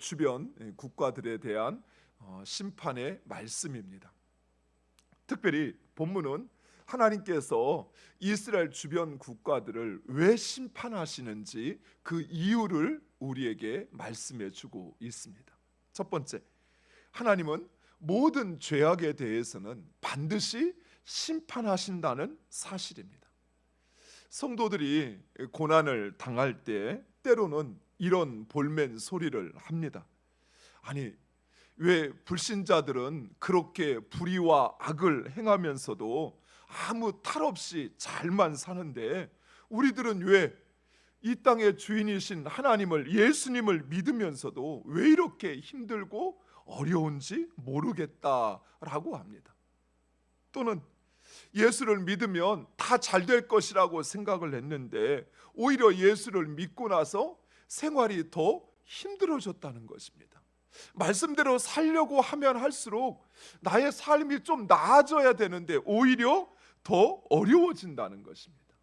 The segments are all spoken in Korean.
주변 국가들에 대한 심판의 말씀입니다. 특별히 본문은 하나님께서 이스라엘 주변 국가들을 왜 심판하시는지 그 이유를 우리에게 말씀해 주고 있습니다. 첫 번째, 하나님은 모든 죄악에 대해서는 반드시 심판하신다는 사실입니다. 성도들이 고난을 당할 때 때로는 이런 볼멘 소리를 합니다. 아니, 왜 불신자들은 그렇게 불의와 악을 행하면서도 아무 탈 없이 잘만 사는데 우리들은 왜 이 땅의 주인이신 하나님을, 예수님을 믿으면서도 왜 이렇게 힘들고 어려운지 모르겠다라고 합니다. 또는 예수를 믿으면 다 잘 될 것이라고 생각을 했는데 오히려 예수를 믿고 나서 생활이 더 힘들어졌다는 것입니다. 말씀대로 살려고 하면 할수록 나의 삶이 좀 나아져야 되는데 오히려 더 어려워진다는 것입니다.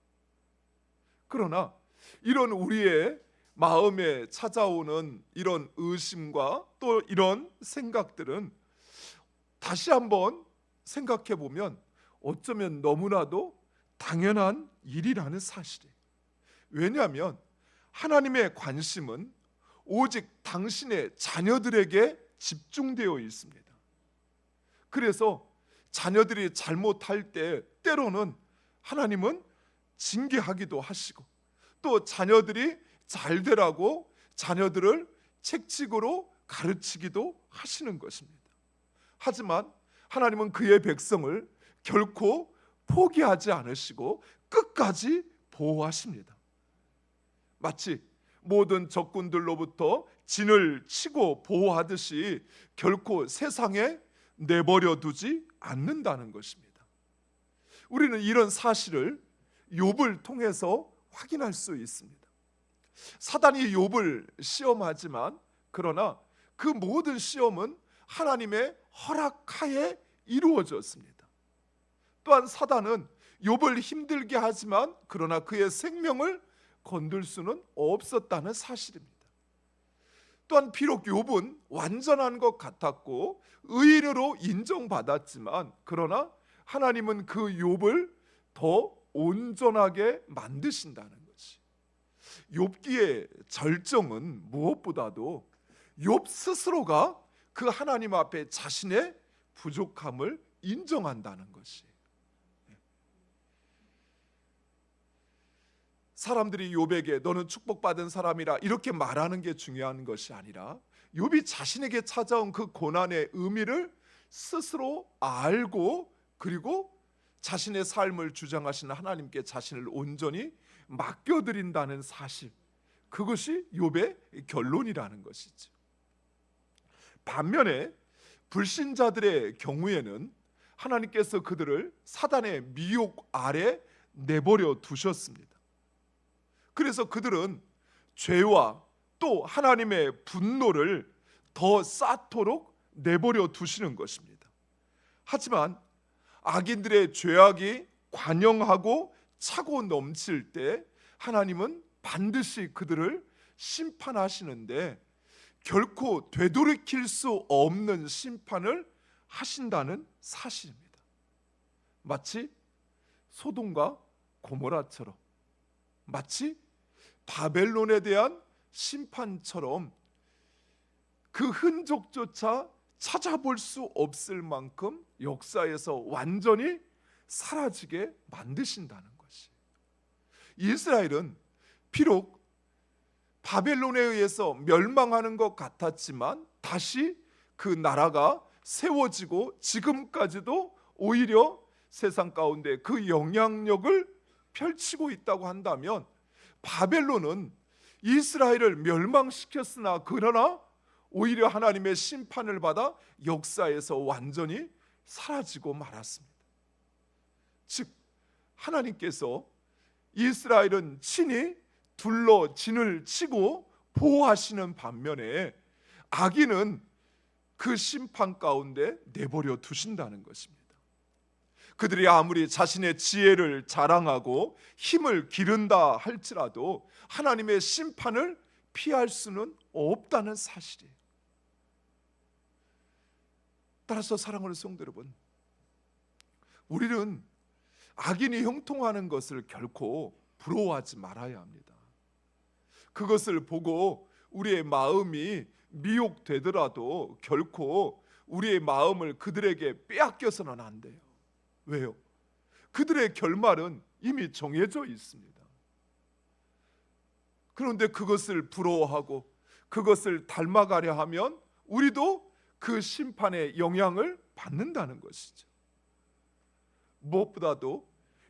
그러나 이런 우리의 마음에 찾아오는 이런 의심과 또 이런 생각들은 다시 한번 생각해 보면 어쩌면 너무나도 당연한 일이라는 사실이에요. 왜냐하면 하나님의 관심은 오직 당신의 자녀들에게 집중되어 있습니다. 그래서 자녀들이 잘못할 때 때로는 하나님은 징계하기도 하시고 또 자녀들이 잘 되라고 자녀들을 책찍으로 가르치기도 하시는 것입니다. 하지만 하나님은 그의 백성을 결코 포기하지 않으시고 끝까지 보호하십니다. 마치 모든 적군들로부터 진을 치고 보호하듯이 결코 세상에 내버려 두지 않는다는 것입니다. 우리는 이런 사실을 욥을 통해서 확인할 수 있습니다. 사단이 욥을 시험하지만 그러나 그 모든 시험은 하나님의 허락하에 이루어졌습니다. 또한 사단은 욥을 힘들게 하지만 그러나 그의 생명을 건들 수는 없었다는 사실입니다. 또한 비록 욥은 완전한 것 같았고 의인으로 인정받았지만 그러나 하나님은 그 욥을 더 온전하게 만드신다는 것이. 욥기의 절정은 무엇보다도 욥 스스로가 그 하나님 앞에 자신의 부족함을 인정한다는 것이. 사람들이 욥에게 너는 축복받은 사람이라 이렇게 말하는 게 중요한 것이 아니라 욥이 자신에게 찾아온 그 고난의 의미를 스스로 알고 그리고 자신의 삶을 주장하시는 하나님께 자신을 온전히 맡겨드린다는 사실, 그것이 욥의 결론이라는 것이죠. 반면에 불신자들의 경우에는 하나님께서 그들을 사단의 미혹 아래 내버려 두셨습니다. 그래서 그들은 죄와 또 하나님의 분노를 더 쌓도록 내버려 두시는 것입니다. 하지만 악인들의 죄악이 관영하고 차고 넘칠 때 하나님은 반드시 그들을 심판하시는데 결코 되돌이킬 수 없는 심판을 하신다는 사실입니다. 마치 소돔과 고모라처럼, 마치 바벨론에 대한 심판처럼 그 흔적조차 찾아볼 수 없을 만큼 역사에서 완전히 사라지게 만드신다는 것이. 이스라엘은 비록 바벨론에 의해서 멸망하는 것 같았지만 다시 그 나라가 세워지고 지금까지도 오히려 세상 가운데 그 영향력을 펼치고 있다고 한다면 바벨론은 이스라엘을 멸망시켰으나 그러나 오히려 하나님의 심판을 받아 역사에서 완전히 사라지고 말았습니다. 즉 하나님께서 이스라엘은 친히 둘러 진을 치고 보호하시는 반면에 악인은 그 심판 가운데 내버려 두신다는 것입니다. 그들이 아무리 자신의 지혜를 자랑하고 힘을 기른다 할지라도 하나님의 심판을 피할 수는 없다는 사실이에요. 따라서 사랑하는 성도 여러분, 우리는 악인이 형통하는 것을 결코 부러워하지 말아야 합니다. 그것을 보고 우리의 마음이 미혹되더라도 결코 우리의 마음을 그들에게 빼앗겨서는 안 돼요. 왜요? 그들의 결말은 이미 정해져 있습니다. 그런데 그것을 부러워하고 그것을 닮아가려 하면 우리도 그 심판의 영향을 받는다는 것이죠. 무엇보다도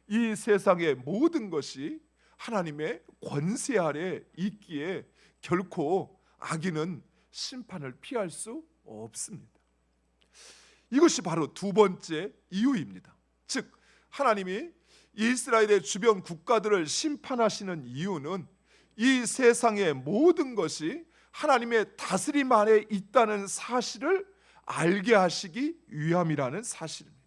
이 세상의 모든 것이 하나님의 권세 아래 있기에 결코 악인은 심판을 피할 수 없습니다. 이것이 바로 두 번째 이유입니다. 즉 하나님이 이스라엘의 주변 국가들을 심판하시는 이유는 이 세상의 모든 것이 하나님의 다스림 아래 있다는 사실을 알게 하시기 위함이라는 사실입니다.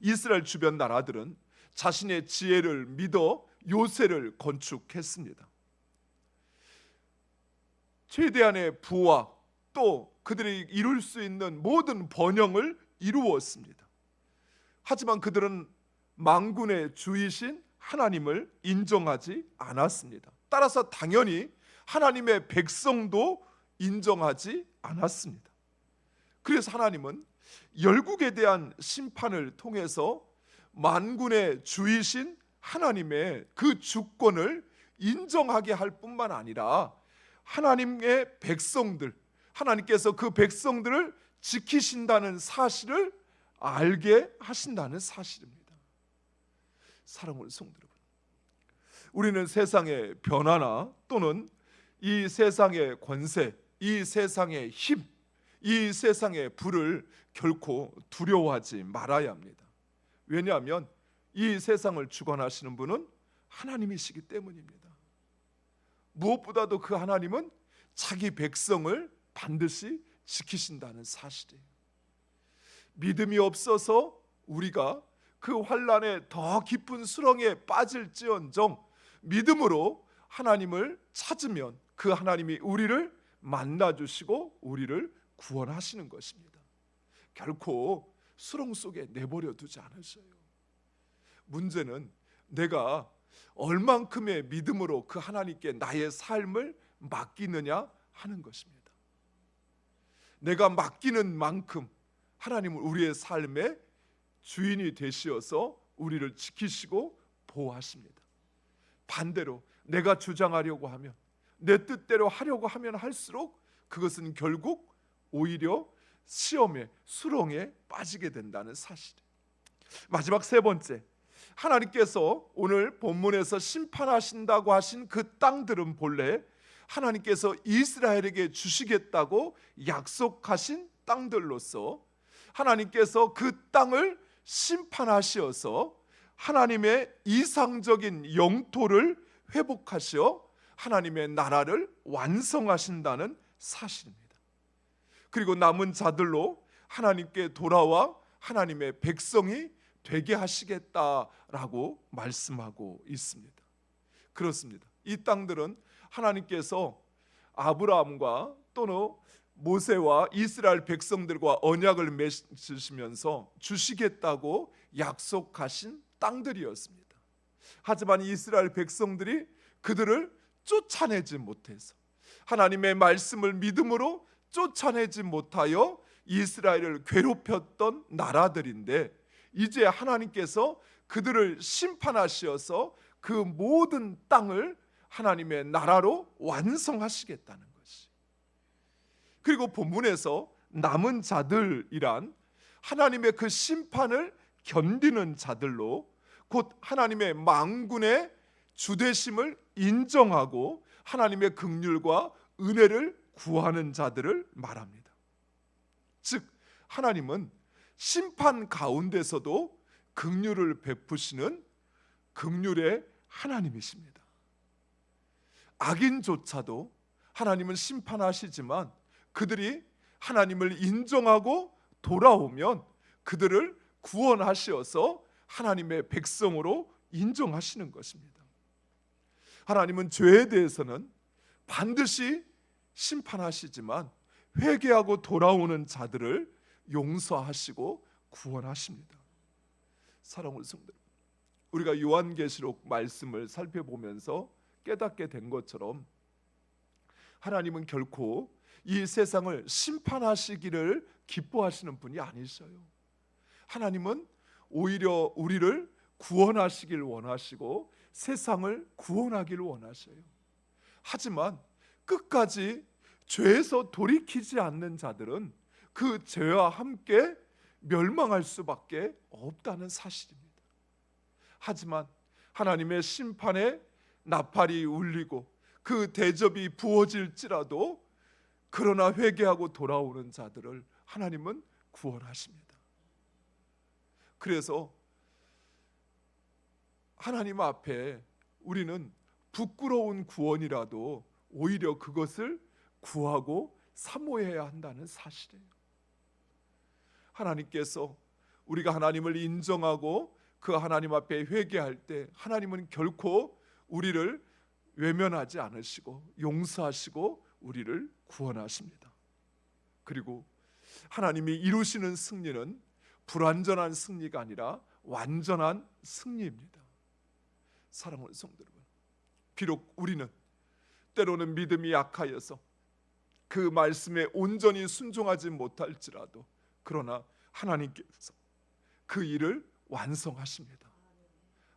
이스라엘 주변 나라들은 자신의 지혜를 믿어 요새를 건축했습니다. 최대한의 부와 또 그들이 이룰 수 있는 모든 번영을 이루었습니다. 하지만 그들은 만군의 주이신 하나님을 인정하지 않았습니다. 따라서 당연히 하나님의 백성도 인정하지 않았습니다. 그래서 하나님은 열국에 대한 심판을 통해서 만군의 주이신 하나님의 그 주권을 인정하게 할 뿐만 아니라 하나님의 백성들, 하나님께서 그 백성들을 지키신다는 사실을 알게 하신다는 사실입니다. 사랑하는 성도 여러분, 우리는 세상의 변화나 또는 이 세상의 권세, 이 세상의 힘, 이 세상의 부를 결코 두려워하지 말아야 합니다. 왜냐하면 이 세상을 주관하시는 분은 하나님이시기 때문입니다. 무엇보다도 그 하나님은 자기 백성을 반드시 지키신다는 사실이에요. 믿음이 없어서 우리가 그 환난의 더 깊은 수렁에 빠질지언정 믿음으로 하나님을 찾으면 그 하나님이 우리를 만나주시고 우리를 구원하시는 것입니다. 결코 수렁 속에 내버려 두지 않으셔요. 문제는 내가 얼만큼의 믿음으로 그 하나님께 나의 삶을 맡기느냐 하는 것입니다. 내가 맡기는 만큼 하나님은 우리의 삶의 주인이 되시어서 우리를 지키시고 보호하십니다. 반대로 내가 주장하려고 하면, 내 뜻대로 하려고 하면 할수록 그것은 결국 오히려 시험의 수렁에 빠지게 된다는 사실이에요. 마지막 세 번째, 하나님께서 오늘 본문에서 심판하신다고 하신 그 땅들은 본래 하나님께서 이스라엘에게 주시겠다고 약속하신 땅들로서 하나님께서 그 땅을 심판하시어서 하나님의 이상적인 영토를 회복하시어 하나님의 나라를 완성하신다는 사실입니다. 그리고 남은 자들로 하나님께 돌아와 하나님의 백성이 되게 하시겠다라고 말씀하고 있습니다. 그렇습니다. 이 땅들은 하나님께서 아브라함과 또는 모세와 이스라엘 백성들과 언약을 맺으시면서 주시겠다고 약속하신 땅들이었습니다. 하지만 이스라엘 백성들이 그들을 쫓아내지 못해서, 하나님의 말씀을 믿음으로 쫓아내지 못하여 이스라엘을 괴롭혔던 나라들인데, 이제 하나님께서 그들을 심판하시어서 그 모든 땅을 하나님의 나라로 완성하시겠다는 것이. 그리고 본문에서 남은 자들이란 하나님의 그 심판을 견디는 자들로, 곧 하나님의 만군의 주되심을 인정하고 하나님의 긍휼과 은혜를 구하는 자들을 말합니다. 즉 하나님은 심판 가운데서도 긍휼을 베푸시는 긍휼의 하나님이십니다. 악인조차도 하나님은 심판하시지만 그들이 하나님을 인정하고 돌아오면 그들을 구원하시어서 하나님의 백성으로 인정하시는 것입니다. 하나님은 죄에 대해서는 반드시 심판하시지만 회개하고 돌아오는 자들을 용서하시고 구원하십니다. 사랑하는 성도, 우리가 요한계시록 말씀을 살펴보면서 깨닫게 된 것처럼 하나님은 결코 이 세상을 심판하시기를 기뻐하시는 분이 아니셔요. 하나님은 오히려 우리를 구원하시길 원하시고 세상을 구원하기를 원하셔요. 하지만 끝까지 죄에서 돌이키지 않는 자들은 그 죄와 함께 멸망할 수밖에 없다는 사실입니다. 하지만 하나님의 심판에 나팔이 울리고 그 대접이 부어질지라도 그러나 회개하고 돌아오는 자들을 하나님은 구원하십니다. 그래서 하나님 앞에 우리는 부끄러운 구원이라도 오히려 그것을 구하고 사모해야 한다는 사실이에요. 하나님께서 우리가 하나님을 인정하고 그 하나님 앞에 회개할 때 하나님은 결코 우리를 외면하지 않으시고 용서하시고 우리를 구원하십니다. 그리고 하나님이 이루시는 승리는 불완전한 승리가 아니라 완전한 승리입니다. 사랑하는 성도 여러분, 비록 우리는 때로는 믿음이 약하여서 그 말씀에 온전히 순종하지 못할지라도 그러나 하나님께서 그 일을 완성하십니다.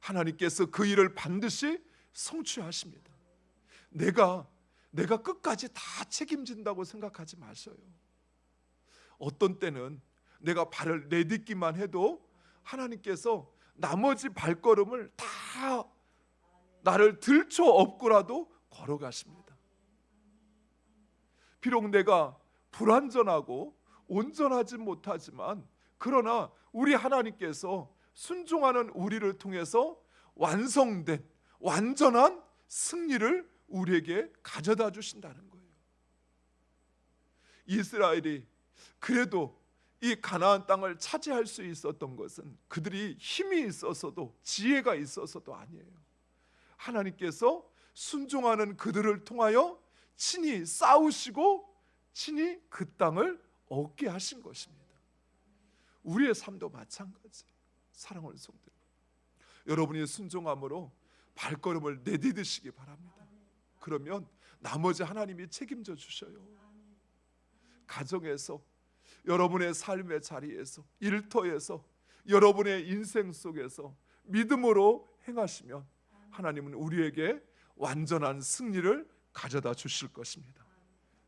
하나님께서 그 일을 반드시 성취하십니다. 내가 끝까지 다 책임진다고 생각하지 마셔요. 어떤 때는 내가 발을 내딛기만 해도 하나님께서 나머지 발걸음을 다 나를 들쳐 업고라도 걸어가십니다. 비록 내가 불완전하고 온전하지 못하지만 그러나 우리 하나님께서 순종하는 우리를 통해서 완성된 완전한 승리를 우리에게 가져다 주신다는 거예요. 이스라엘이 그래도 이 가나안 땅을 차지할 수 있었던 것은 그들이 힘이 있어서도 지혜가 있어서도 아니에요. 하나님께서 순종하는 그들을 통하여 친히 싸우시고 친히 그 땅을 얻게 하신 것입니다. 우리의 삶도 마찬가지. 사랑하는 성도 여러분이 순종함으로 발걸음을 내디디시기 바랍니다. 그러면 나머지 하나님이 책임져 주셔요. 가정에서, 여러분의 삶의 자리에서, 일터에서, 여러분의 인생 속에서 믿음으로 행하시면 하나님은 우리에게 완전한 승리를 가져다 주실 것입니다.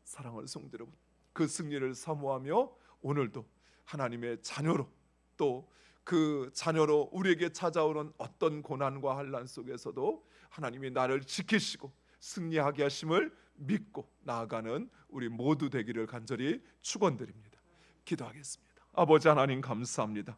사랑하는 성도 여러분, 그 승리를 사모하며 오늘도 하나님의 자녀로 또 그 자녀로 우리에게 찾아오는 어떤 고난과 환난 속에서도 하나님이 나를 지키시고 승리하게 하심을 믿고 나아가는 우리 모두 되기를 간절히 축원드립니다. 기도하겠습니다. 아버지 하나님 감사합니다.